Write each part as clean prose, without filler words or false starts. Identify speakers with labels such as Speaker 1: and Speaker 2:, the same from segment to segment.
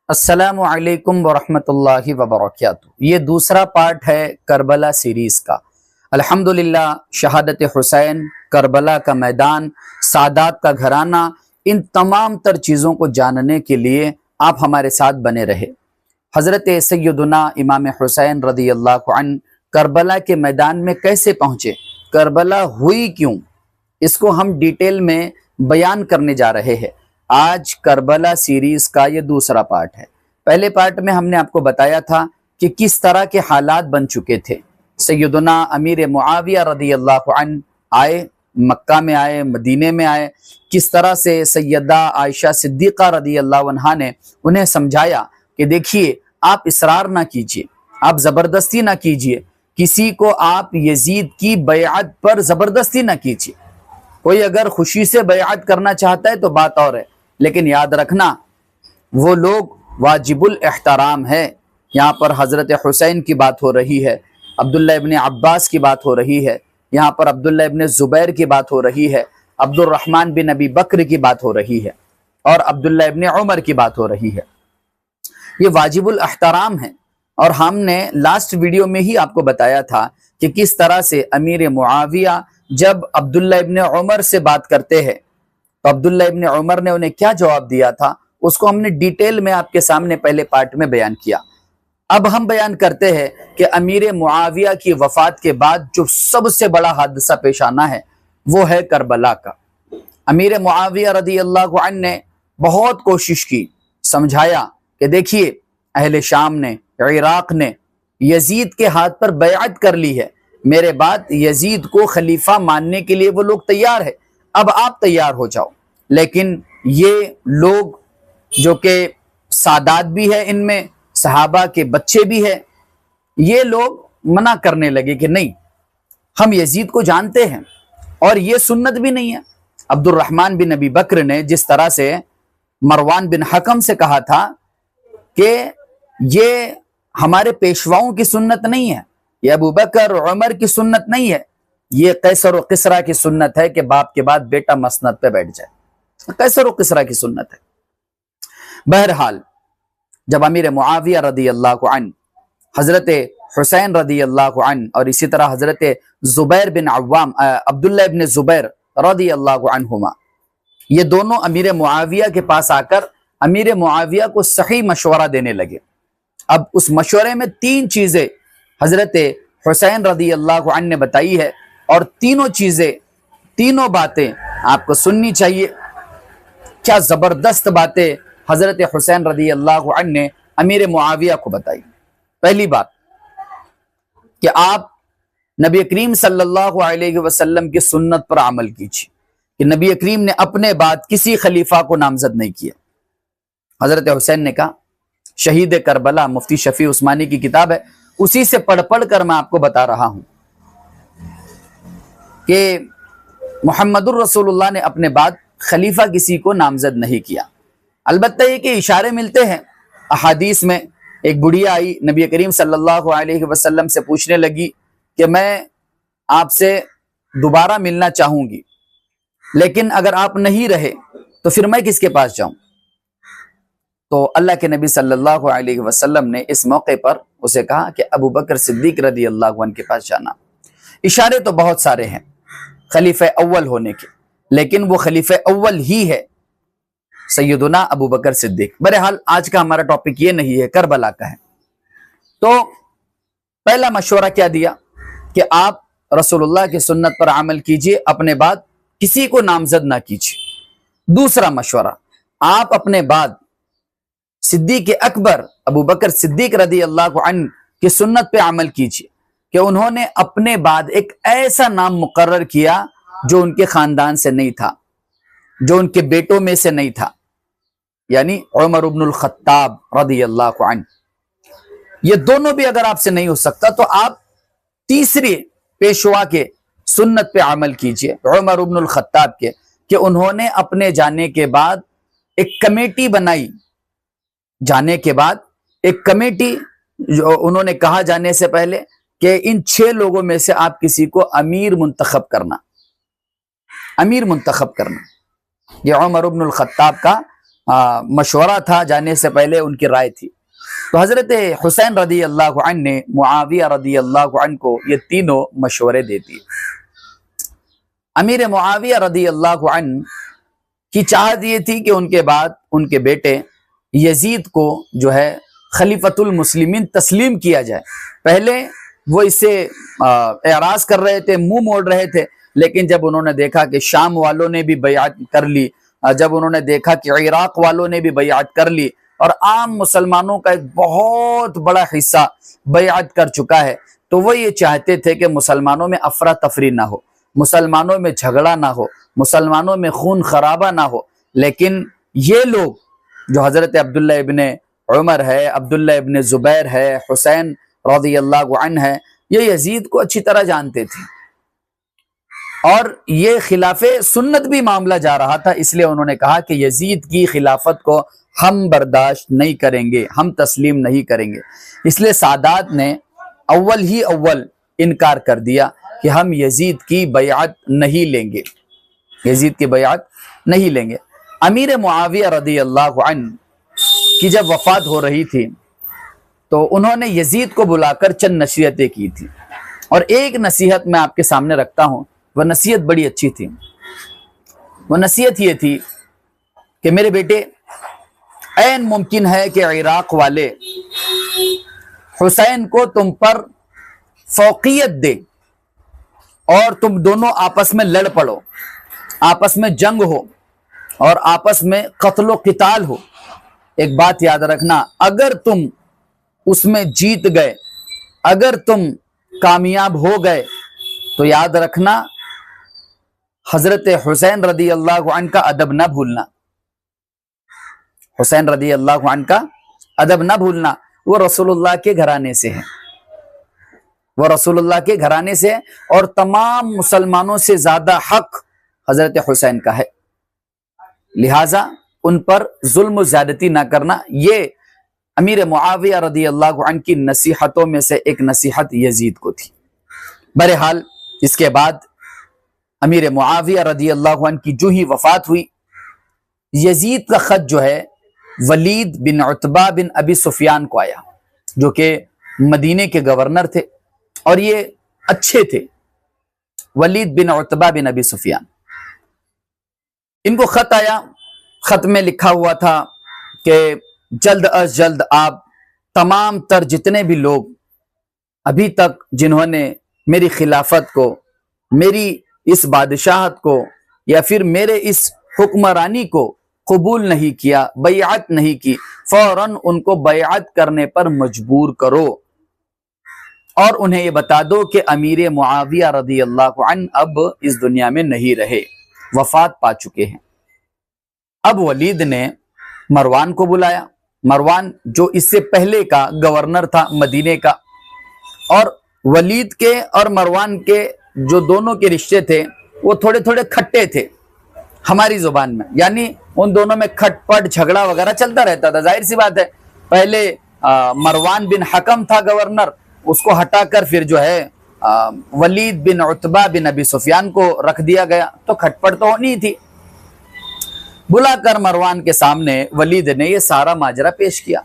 Speaker 1: السلام علیکم ورحمۃ اللہ وبرکاتہ۔ یہ دوسرا پارٹ ہے کربلا سیریز کا۔ الحمدللہ شہادت حسین، کربلا کا میدان، سادات کا گھرانہ، ان تمام تر چیزوں کو جاننے کے لیے آپ ہمارے ساتھ بنے رہے۔ حضرت سیدنا امام حسین رضی اللہ عنہ کربلا کے میدان میں کیسے پہنچے، کربلا ہوئی کیوں، اس کو ہم ڈیٹیل میں بیان کرنے جا رہے ہیں۔ آج کربلا سیریز کا یہ دوسرا پارٹ ہے۔ پہلے پارٹ میں ہم نے آپ کو بتایا تھا کہ کس طرح کے حالات بن چکے تھے۔ سیدنا امیر معاویہ رضی اللہ عنہ آئے، مکہ میں آئے، مدینے میں آئے، کس طرح سے سیدہ عائشہ صدیقہ رضی اللہ عنہا نے انہیں سمجھایا کہ دیکھیے آپ اصرار نہ کیجیے، آپ زبردستی نہ کیجیے، کسی کو آپ یزید کی بیعت پر زبردستی نہ کیجیے۔ کوئی اگر خوشی سے بیعت کرنا چاہتا ہے تو بات اور ہے، لیکن یاد رکھنا وہ لوگ واجب الاحترام ہے۔ یہاں پر حضرت حسین کی بات ہو رہی ہے، عبداللہ ابن عباس کی بات ہو رہی ہے، یہاں پر عبداللہ ابن زبیر کی بات ہو رہی ہے، عبد الرحمن بن ابی بکر کی بات ہو رہی ہے، اور عبداللہ ابن عمر کی بات ہو رہی ہے۔ یہ واجب الاحترام ہے، اور ہم نے لاسٹ ویڈیو میں ہی آپ کو بتایا تھا کہ کس طرح سے امیر معاویہ جب عبداللہ ابن عمر سے بات کرتے ہیں تو عبداللہ ابن عمر نے انہیں کیا جواب دیا تھا، اس کو ہم نے ڈیٹیل میں آپ کے سامنے پہلے پارٹ میں بیان کیا۔ اب ہم بیان کرتے ہیں کہ امیر معاویہ کی وفات کے بعد جو سب سے بڑا حادثہ پیش آنا ہے وہ ہے کربلا کا۔ امیر معاویہ رضی اللہ عنہ نے بہت کوشش کی، سمجھایا کہ دیکھیے اہل شام نے، عراق نے یزید کے ہاتھ پر بیعت کر لی ہے، میرے بعد یزید کو خلیفہ ماننے کے لیے وہ لوگ تیار ہے، اب آپ تیار ہو جاؤ۔ لیکن یہ لوگ جو کہ سادات بھی ہے، ان میں صحابہ کے بچے بھی ہیں، یہ لوگ منع کرنے لگے کہ نہیں، ہم یزید کو جانتے ہیں اور یہ سنت بھی نہیں ہے۔ عبد الرحمن بن ابی بکر نے جس طرح سے مروان بن حکم سے کہا تھا کہ یہ ہمارے پیشواؤں کی سنت نہیں ہے، یہ ابو بکر عمر کی سنت نہیں ہے، یہ قیصر و قسرا کی سنت ہے کہ باپ کے بعد بیٹا مسند پہ بیٹھ جائے، قیصر و قسرا کی سنت ہے۔ بہرحال جب امیر معاویہ رضی اللہ عنہ، حضرت حسین رضی اللہ عنہ، اور اسی طرح حضرت زبیر بن عوام، عبداللہ ابن زبیر رضی اللہ عنہما، یہ دونوں امیر معاویہ کے پاس آ کر امیر معاویہ کو صحیح مشورہ دینے لگے۔ اب اس مشورے میں تین چیزیں حضرت حسین رضی اللہ عنہ نے بتائی ہے، اور تینوں چیزیں، تینوں باتیں آپ کو سننی چاہیے۔ کیا زبردست باتیں حضرت حسین رضی اللہ عنہ نے امیر معاویہ کو بتائی۔ پہلی بات کہ آپ نبی کریم صلی اللہ علیہ وسلم کی سنت پر عمل کیجیے کہ نبی کریم نے اپنے بعد کسی خلیفہ کو نامزد نہیں کیا۔ حضرت حسین نے کہا، شہید کربلا مفتی شفیع عثمانی کی کتاب ہے، اسی سے پڑھ پڑھ کر میں آپ کو بتا رہا ہوں کہ محمد الرسول اللہ نے اپنے بعد خلیفہ کسی کو نامزد نہیں کیا۔ البتہ یہ کہ اشارے ملتے ہیں احادیث میں۔ ایک بڑھیا آئی نبی کریم صلی اللہ علیہ وسلم سے پوچھنے لگی کہ میں آپ سے دوبارہ ملنا چاہوں گی، لیکن اگر آپ نہیں رہے تو پھر میں کس کے پاس جاؤں؟ تو اللہ کے نبی صلی اللہ علیہ وسلم نے اس موقع پر اسے کہا کہ ابو بکر صدیق رضی اللہ عنہ کے پاس جانا۔ اشارے تو بہت سارے ہیں خلیفہ اول ہونے کے، لیکن وہ خلیفہ اول ہی ہے سیدنا ابو بکر صدیق۔ بہرحال آج کا ہمارا ٹاپک یہ نہیں ہے، کربلا کا ہے۔ تو پہلا مشورہ کیا دیا کہ آپ رسول اللہ کی سنت پر عمل کیجئے، اپنے بعد کسی کو نامزد نہ کیجئے۔ دوسرا مشورہ، آپ اپنے بعد صدیق اکبر ابو بکر صدیق رضی اللہ عنہ کی سنت پہ عمل کیجئے کہ انہوں نے اپنے بعد ایک ایسا نام مقرر کیا جو ان کے خاندان سے نہیں تھا، جو ان کے بیٹوں میں سے نہیں تھا، یعنی عمر بن الخطاب رضی اللہ عنہ۔ یہ دونوں بھی اگر آپ سے نہیں ہو سکتا تو آپ تیسری پیشوا کے سنت پہ عمل کیجئے، عمر بن الخطاب کے، کہ انہوں نے اپنے جانے کے بعد ایک کمیٹی بنائی، جانے کے بعد ایک کمیٹی جو انہوں نے کہا جانے سے پہلے کہ ان 6 لوگوں میں سے آپ کسی کو امیر منتخب کرنا، امیر منتخب کرنا۔ یہ عمر بن الخطاب کا مشورہ تھا، جانے سے پہلے ان کی رائے تھی. تو حضرت حسین رضی اللہ عنہ نے معاویہ رضی اللہ عنہ کو یہ تینوں مشورے دے دیے. امیر معاویہ رضی اللہ عنہ کی چاہت یہ تھی کہ ان کے بعد ان کے بیٹے یزید کو جو ہے خلیفۃ المسلمین تسلیم کیا جائے. پہلے وہ اس سے اعراض کر رہے تھے، منہ موڑ رہے تھے، لیکن جب انہوں نے دیکھا کہ شام والوں نے بھی بیعت کر لی، جب انہوں نے دیکھا کہ عراق والوں نے بھی بیعت کر لی اور عام مسلمانوں کا ایک بہت بڑا حصہ بیعت کر چکا ہے، تو وہ یہ چاہتے تھے کہ مسلمانوں میں افراتفری نہ ہو، مسلمانوں میں جھگڑا نہ ہو، مسلمانوں میں خون خرابہ نہ ہو. لیکن یہ لوگ جو حضرت عبداللہ ابن عمر ہے، عبداللہ ابن زبیر ہے، حسین رضی اللہ عنہ ہے، یہ یزید کو اچھی طرح جانتے تھے اور یہ خلاف سنت بھی معاملہ جا رہا تھا. اس لیے انہوں نے کہا کہ یزید کی خلافت کو ہم برداشت نہیں کریں گے، ہم تسلیم نہیں کریں گے. اس لیے سادات نے اول انکار کر دیا کہ ہم یزید کی بیعت نہیں لیں گے، یزید کی بیعت نہیں لیں گے. امیر معاویہ رضی اللہ عنہ کی جب وفات ہو رہی تھی تو انہوں نے یزید کو بلا کر چند نصیحتیں کی تھی، اور ایک نصیحت میں آپ کے سامنے رکھتا ہوں. وہ نصیحت بڑی اچھی تھی. وہ نصیحت یہ تھی کہ میرے بیٹے، عین ممکن ہے کہ عراق والے حسین کو تم پر فوقیت دے اور تم دونوں آپس میں لڑ پڑو، آپس میں جنگ ہو اور آپس میں قتل و قتال ہو. ایک بات یاد رکھنا، اگر تم اس میں جیت گئے، اگر تم کامیاب ہو گئے، تو یاد رکھنا حضرت حسین رضی اللہ عنہ کا ادب نہ بھولنا، حسین رضی اللہ عنہ کا ادب نہ بھولنا. وہ رسول اللہ کے گھرانے سے ہیں، وہ رسول اللہ کے گھرانے سے ہیں اور تمام مسلمانوں سے زیادہ حق حضرت حسین کا ہے. لہٰذا ان پر ظلم و زیادتی نہ کرنا. یہ امیر معاویہ رضی اللہ عنہ کی نصیحتوں میں سے ایک نصیحت یزید کو تھی. بہرحال اس کے بعد امیر معاویہ رضی اللہ عنہ کی جو ہی وفات ہوئی، یزید کا خط جو ہے ولید بن عتبہ بن ابی سفیان کو آیا، جو کہ مدینے کے گورنر تھے اور یہ اچھے تھے. ولید بن عتبہ بن ابی سفیان، ان کو خط آیا. خط میں لکھا ہوا تھا کہ جلد از جلد آپ تمام تر جتنے بھی لوگ ابھی تک جنہوں نے میری خلافت کو، میری اس بادشاہت کو یا پھر میرے اس حکمرانی کو قبول نہیں کیا، بیعت نہیں کی، فوراً ان کو بیعت کرنے پر مجبور کرو اور انہیں یہ بتا دو کہ امیر معاویہ رضی اللہ عنہ اب اس دنیا میں نہیں رہے، وفات پا چکے ہیں. اب ولید نے مروان کو بلایا. مروان جو اس سے پہلے کا گورنر تھا مدینے کا، اور ولید کے اور مروان کے جو دونوں کے رشتے تھے وہ تھوڑے تھوڑے کھٹے تھے ہماری زبان میں، یعنی ان دونوں میں کھٹ پٹ جھگڑا وغیرہ چلتا رہتا تھا. ظاہر سی بات ہے، پہلے مروان بن حکم تھا گورنر، اس کو ہٹا کر پھر جو ہے ولید بن عتبہ بن ابی سفیان کو رکھ دیا گیا، تو کھٹ پٹ تو ہونی تھی. بلا کر مروان کے سامنے ولید نے یہ سارا ماجرا پیش کیا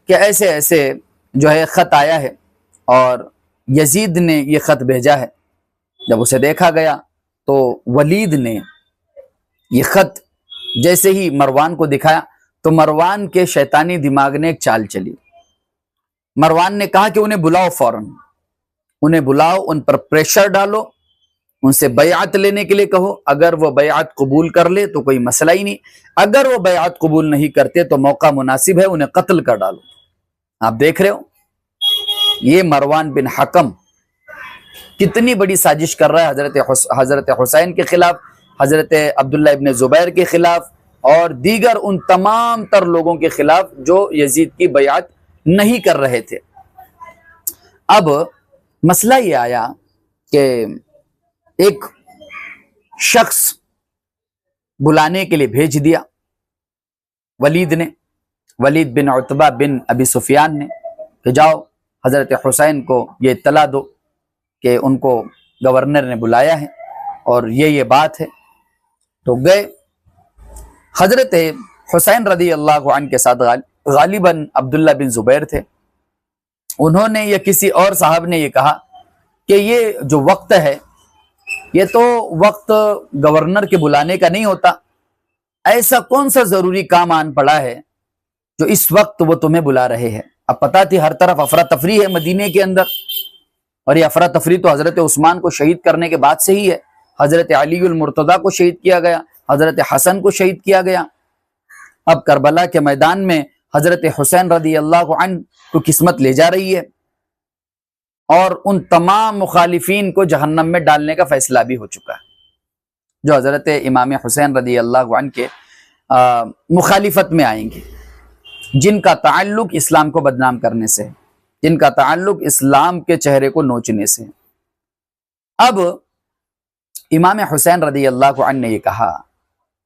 Speaker 1: کہ ایسے ایسے جو ہے خط آیا ہے اور یزید نے یہ خط بھیجا ہے. جب اسے دیکھا گیا تو ولید نے یہ خط جیسے ہی مروان کو دکھایا تو مروان کے شیطانی دماغ نے ایک چال چلی. مروان نے کہا کہ انہیں بلاؤ، فوراً انہیں بلاؤ، ان پر پریشر ڈالو، ان سے بیعت لینے کے لیے کہو. اگر وہ بیعت قبول کر لے تو کوئی مسئلہ ہی نہیں، اگر وہ بیعت قبول نہیں کرتے تو موقع مناسب ہے، انہیں قتل کر ڈالو. آپ دیکھ رہے ہو یہ مروان بن حکم کتنی بڑی سازش کر رہا ہے حضرت حسین کے خلاف، حضرت عبداللہ ابن زبیر کے خلاف اور دیگر ان تمام تر لوگوں کے خلاف جو یزید کی بیعت نہیں کر رہے تھے. اب مسئلہ یہ آیا کہ ایک شخص بلانے کے لیے بھیج دیا ولید نے، ولید بن عتبہ بن ابی سفیان نے، کہ جاؤ حضرت حسین کو یہ اطلاع دو کہ ان کو گورنر نے بلایا ہے اور یہ بات ہے. تو گئے. حضرت حسین رضی اللہ عنہ کے ساتھ غالباً عبداللہ بن زبیر تھے. انہوں نے یا کسی اور صاحب نے یہ کہا کہ یہ جو وقت ہے یہ تو وقت گورنر کے بلانے کا نہیں ہوتا. ایسا کون سا ضروری کام آن پڑا ہے جو اس وقت وہ تمہیں بلا رہے ہیں؟ اب پتہ تھی ہر طرف افراتفری ہے مدینے کے اندر، اور یہ افراتفری تو حضرت عثمان کو شہید کرنے کے بعد سے ہی ہے. حضرت علی المرتضیٰ کو شہید کیا گیا، حضرت حسن کو شہید کیا گیا. اب کربلا کے میدان میں حضرت حسین رضی اللہ عنہ کو قسمت لے جا رہی ہے، اور ان تمام مخالفین کو جہنم میں ڈالنے کا فیصلہ بھی ہو چکا ہے جو حضرت امام حسین رضی اللہ عنہ کے مخالفت میں آئیں گے، جن کا تعلق اسلام کو بدنام کرنے سے، جن کا تعلق اسلام کے چہرے کو نوچنے سے. اب امام حسین رضی اللہ عنہ نے یہ کہا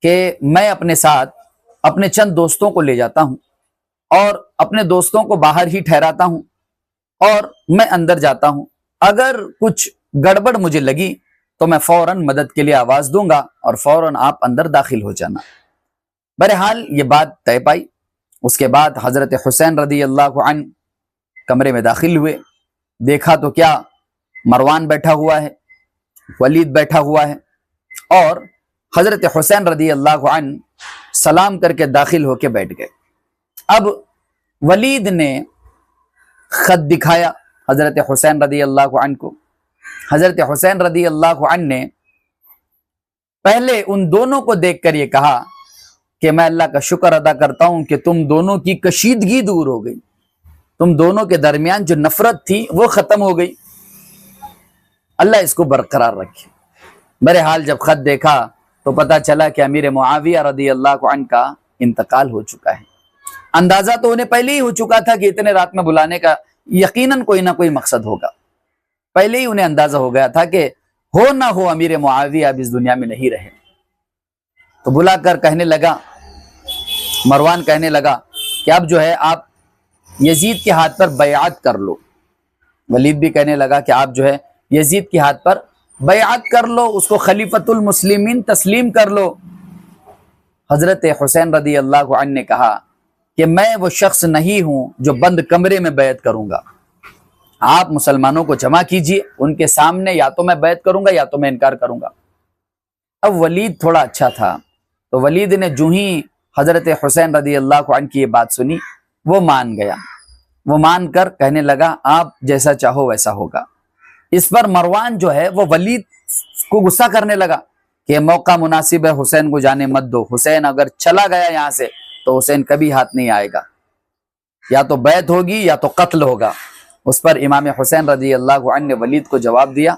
Speaker 1: کہ میں اپنے ساتھ اپنے چند دوستوں کو لے جاتا ہوں اور اپنے دوستوں کو باہر ہی ٹھہراتا ہوں اور میں اندر جاتا ہوں. اگر کچھ گڑبڑ مجھے لگی تو میں فوراً مدد کے لیے آواز دوں گا اور فوراً آپ اندر داخل ہو جانا. بہرحال یہ بات طے پائی. اس کے بعد حضرت حسین رضی اللہ عنہ کمرے میں داخل ہوئے. دیکھا تو کیا، مروان بیٹھا ہوا ہے، ولید بیٹھا ہوا ہے، اور حضرت حسین رضی اللہ عنہ سلام کر کے داخل ہو کے بیٹھ گئے. اب ولید نے خط دکھایا حضرت حسین رضی اللہ عنہ کو. حضرت حسین رضی اللہ عنہ نے پہلے ان دونوں کو دیکھ کر یہ کہا کہ میں اللہ کا شکر ادا کرتا ہوں کہ تم دونوں کی کشیدگی دور ہو گئی، تم دونوں کے درمیان جو نفرت تھی وہ ختم ہو گئی، اللہ اس کو برقرار رکھے. بہرحال جب خط دیکھا تو پتہ چلا کہ امیر معاویہ رضی اللہ عنہ کا انتقال ہو چکا ہے. اندازہ تو انہیں پہلے ہی ہو چکا تھا کہ اتنے رات میں بلانے کا یقیناً کوئی نہ کوئی مقصد ہوگا. پہلے ہی انہیں اندازہ ہو گیا تھا کہ ہو نہ ہو امیر معاویہ اب اس دنیا میں نہیں رہے. تو بلا کر کہنے لگا، مروان کہنے لگا کہ اب جو ہے آپ یزید کے ہاتھ پر بیعت کر لو. ولید بھی کہنے لگا کہ آپ جو ہے یزید کے ہاتھ پر بیعت کر لو، اس کو خلیفۃ المسلمین تسلیم کر لو. حضرت حسین رضی اللہ عنہ نے کہا کہ میں وہ شخص نہیں ہوں جو بند کمرے میں بیعت کروں گا. آپ مسلمانوں کو جمع کیجئے، ان کے سامنے یا تو میں بیعت کروں گا یا تو میں انکار کروں گا. اب ولید تھوڑا اچھا تھا تو ولید نے جو ہی حضرت حسین رضی اللہ عنہ کی یہ بات سنی وہ مان گیا. وہ مان کر کہنے لگا آپ جیسا چاہو ویسا ہوگا. اس پر مروان جو ہے وہ ولید کو غصہ کرنے لگا کہ موقع مناسب ہے، حسین کو جانے مت دو. حسین اگر چلا گیا یہاں سے تو حسین کبھی ہاتھ نہیں آئے گا، یا تو بیعت ہوگی یا تو قتل ہوگا. اس پر امام حسین رضی اللہ عنہ نے ولید کو جواب دیا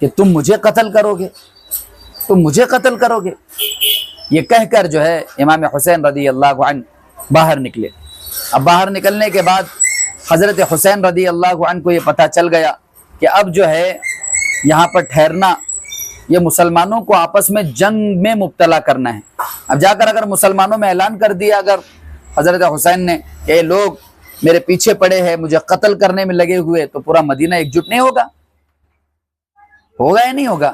Speaker 1: کہ تم مجھے قتل کرو گے، تم مجھے قتل کرو گے. یہ کہہ کر جو ہے امام حسین رضی اللہ عنہ باہر نکلے. اب باہر نکلنے کے بعد حضرت حسین رضی اللہ عنہ کو یہ پتہ چل گیا کہ اب جو ہے یہاں پر ٹھہرنا یہ مسلمانوں کو آپس میں جنگ میں مبتلا کرنا ہے. اب جا کر اگر مسلمانوں میں اعلان کر دیا اگر حضرت حسین نے کہ یہ لوگ میرے پیچھے پڑے ہیں، مجھے قتل کرنے میں لگے ہوئے، تو پورا مدینہ ایک جٹ نہیں ہوگا، ہوگا یا نہیں ہوگا.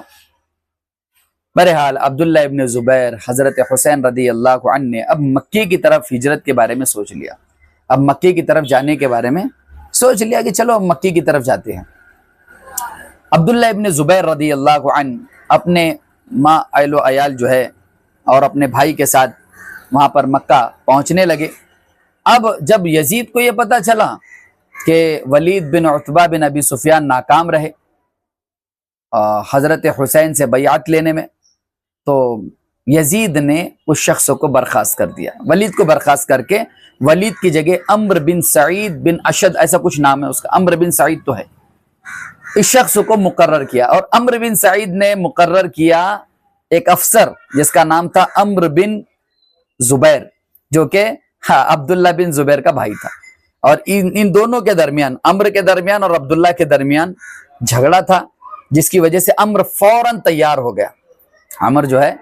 Speaker 1: بہرحال عبداللہ ابن زبیر حضرت حسین رضی اللہ عنہ نے اب مکے کی طرف ہجرت کے بارے میں سوچ لیا. اب مکے کی طرف جانے کے بارے میں سوچ لیا کہ چلو اب مکے کی طرف جاتے ہیں. عبداللہ ابن زبیر رضی اللہ عنہ اپنے ماں اہل و عیال جو ہے اور اپنے بھائی کے ساتھ وہاں پر مکہ پہنچنے لگے. اب جب یزید کو یہ پتہ چلا کہ ولید بن عتبہ بن ابی سفیان ناکام رہے حضرت حسین سے بیعت لینے میں، تو یزید نے اس شخص کو برخاست کر دیا. ولید کو برخاست کر کے ولید کی جگہ عمرو بن سعید بن اشد ایسا کچھ نام ہے اس کا، عمرو بن سعید تو ہے، اس شخص کو مقرر کیا. اور عمرو بن سعید نے مقرر کیا ایک افسر جس کا نام تھا عمرو بن زبیر، جو کہ عبداللہ بن زبیر کا بھائی تھا. اور ان دونوں کے درمیان، عمرو کے درمیان اور عبداللہ کے درمیان جھگڑا تھا، جس کی وجہ سے عمرو فوراً تیار ہو گیا. عمر جو ہے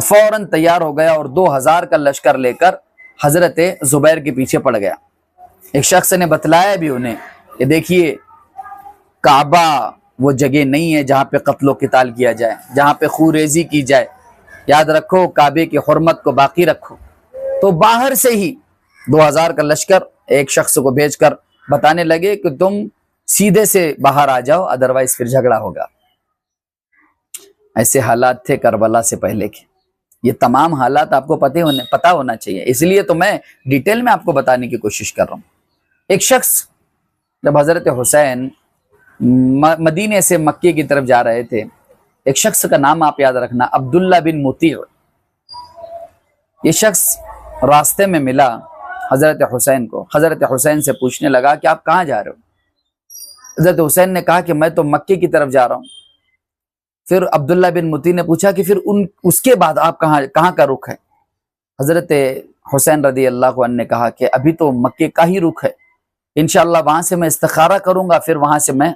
Speaker 1: فوراً تیار ہو گیا اور 2000 کا لشکر لے کر حضرت زبیر کے پیچھے پڑ گیا. ایک شخص نے بتلایا بھی انہیں کہ دیکھیے کعبہ وہ جگہ نہیں ہے جہاں پہ قتل و قتال کیا جائے، جہاں پہ خون ریزی کی جائے. یاد رکھو کعبے کی حرمت کو باقی رکھو. تو باہر سے ہی 2000 کا لشکر ایک شخص کو بھیج کر بتانے لگے کہ تم سیدھے سے باہر آ جاؤ، ادروائز پھر جھگڑا ہوگا۔ ایسے حالات تھے کربلا سے پہلے کے۔ یہ تمام حالات آپ کو پتہ ہونا چاہیے، اس لیے تو میں ڈیٹیل میں آپ کو بتانے کی کوشش کر رہا ہوں۔ ایک شخص جب حضرت حسین مدینے سے مکے کی طرف جا رہے تھے، ایک شخص کا نام آپ یاد رکھنا، عبداللہ بن مطیع۔ یہ شخص راستے میں ملا حضرت حسین کو، حضرت حسین سے پوچھنے لگا کہ آپ کہاں جا رہے ہو؟ حضرت حسین نے کہا کہ میں تو مکے کی طرف جا رہا ہوں۔ پھر عبداللہ بن مطیع نے پوچھا کہ پھر اس کے بعد آپ کہاں کا رخ ہے؟ حضرت حسین رضی اللہ عنہ نے کہا کہ ابھی تو مکے کا ہی رخ ہے، انشاءاللہ وہاں سے میں استخارہ کروں گا، پھر وہاں سے میں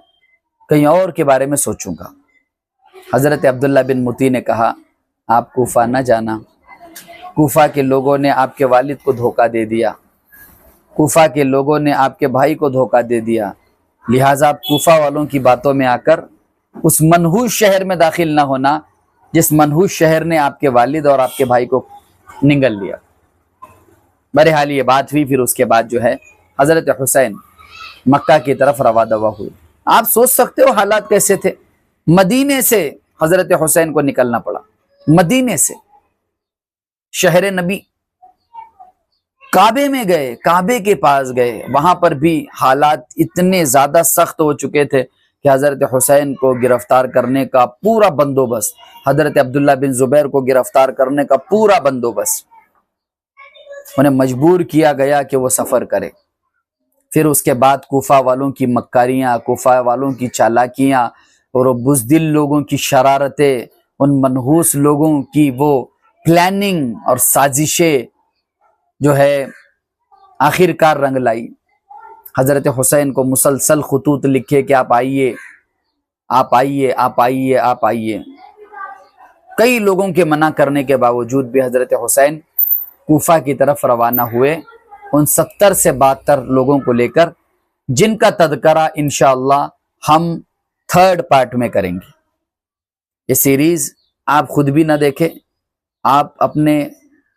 Speaker 1: کہیں اور کے بارے میں سوچوں گا۔ حضرت عبداللہ بن مطیع نے کہا آپ کوفہ نہ جانا، کوفہ کے لوگوں نے آپ کے والد کو دھوکہ دے دیا، کوفہ کے لوگوں نے آپ کے بھائی کو دھوکہ دے دیا، لہٰذا آپ کوفہ والوں کی باتوں میں آ کر اس منحوس شہر میں داخل نہ ہونا جس منحوس شہر نے آپ کے والد اور آپ کے بھائی کو نگل لیا۔ بہرحال یہ بات ہوئی، پھر اس کے بعد جو ہے حضرت حسین مکہ کی طرف رواں دوا ہوئے۔ آپ سوچ سکتے ہو حالات کیسے تھے۔ مدینے سے حضرت حسین کو نکلنا پڑا، مدینے سے شہر نبی، کعبے میں گئے، کعبے کے پاس گئے، وہاں پر بھی حالات اتنے زیادہ سخت ہو چکے تھے کہ حضرت حسین کو گرفتار کرنے کا پورا بندوبست، حضرت عبداللہ بن زبیر کو گرفتار کرنے کا پورا بندوبست، انہیں مجبور کیا گیا کہ وہ سفر کرے۔ پھر اس کے بعد کوفہ والوں کی مکاریاں، کوفہ والوں کی چالاکیاں اور بزدل لوگوں کی شرارتیں، ان منحوس لوگوں کی وہ پلاننگ اور سازشیں جو ہے آخر کار رنگ لائی۔ حضرت حسین کو مسلسل خطوط لکھے کہ آپ آئیے، آپ آئیے، آپ آئیے، آپ آئیے۔ کئی لوگوں کے منع کرنے کے باوجود بھی حضرت حسین کوفہ کی طرف روانہ ہوئے، ان 70 سے 72 لوگوں کو لے کر، جن کا تذکرہ انشاءاللہ ہم 3rd پارٹ میں کریں گے۔ یہ سیریز آپ خود بھی نہ دیکھیں، آپ اپنے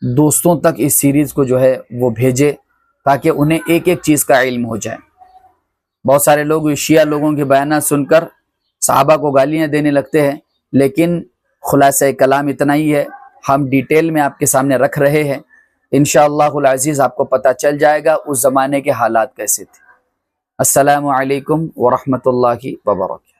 Speaker 1: دوستوں تک اس سیریز کو جو ہے وہ بھیجے تاکہ انہیں ایک ایک چیز کا علم ہو جائے۔ بہت سارے لوگ شیعہ لوگوں کے بیانات سن کر صحابہ کو گالیاں دینے لگتے ہیں، لیکن خلاصہ کلام اتنا ہی ہے، ہم ڈیٹیل میں آپ کے سامنے رکھ رہے ہیں۔ انشاءاللہ العزیز آپ کو پتہ چل جائے گا اس زمانے کے حالات کیسے تھے۔ السلام علیکم ورحمۃ اللہ وبرکاتہ۔